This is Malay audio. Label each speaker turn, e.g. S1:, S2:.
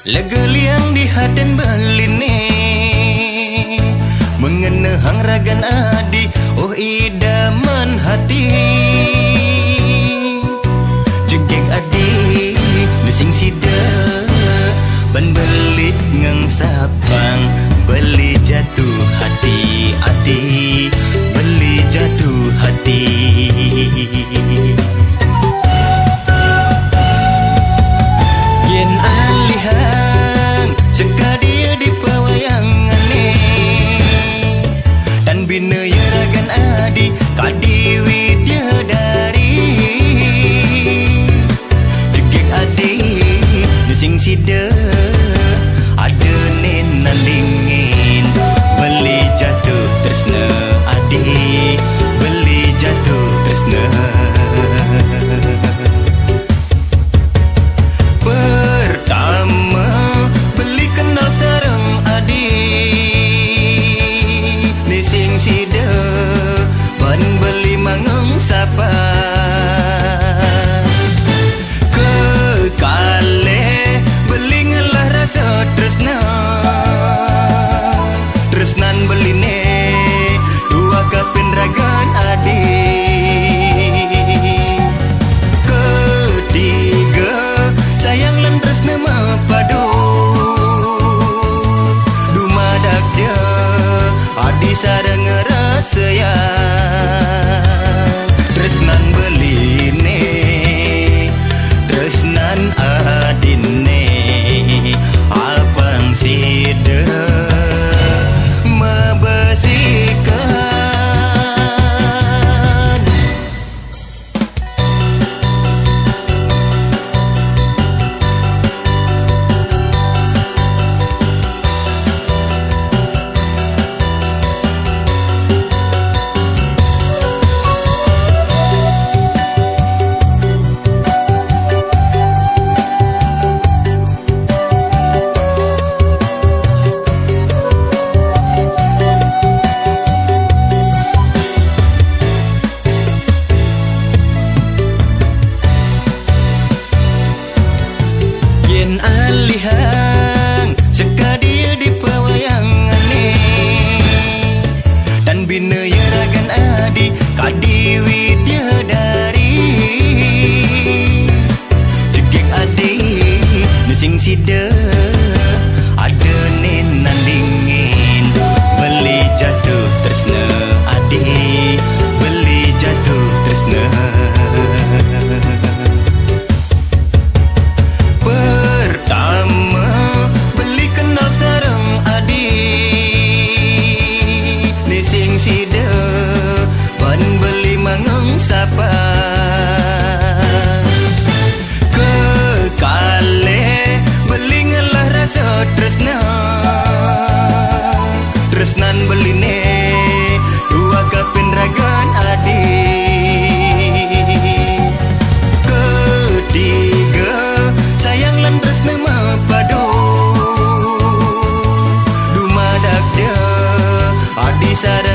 S1: Legeliang di haden beline mengena hang ragan adi, oh idaman hati. Jegeng adi nesing sida ban belit ngang sapang, beli jatuh hati adi, beli jatuh hati. Yen alihang cegah dia di pawayangane, dan bina yaragan adi kadiwi dia dari. Jegek adi nesing sida ada nenan dingin, beli jatuh tresna adi, beli jatuh tresna. Pertama beli kenal sareng adi, nising sida ban beli mangeng sapa. Kekale beli ngelah rasa tresna, tresnan beline dua kapin ragan adi. Ketiga sayang lan tresna mapadu, dumadak dia adi sareng rasaya. Tresnan beline, tresnan adine, apang sida mabesikan. Alihang cegah dia di pawayangane, dan bina yaragan adi kadiwi dia dari. Jegek adi nesing sida ada nenan dingin, beli jatuh tresna adi, beli jatuh tresna. Pertama beli kenal sareng adi, nising sida ban beli mangeng sapa. Kekale beli ngelah rasa tresna, tresnan beline dua kapin ragan adi. Ketiga sayang lan tresna mapadu, dumadak dia adi sareng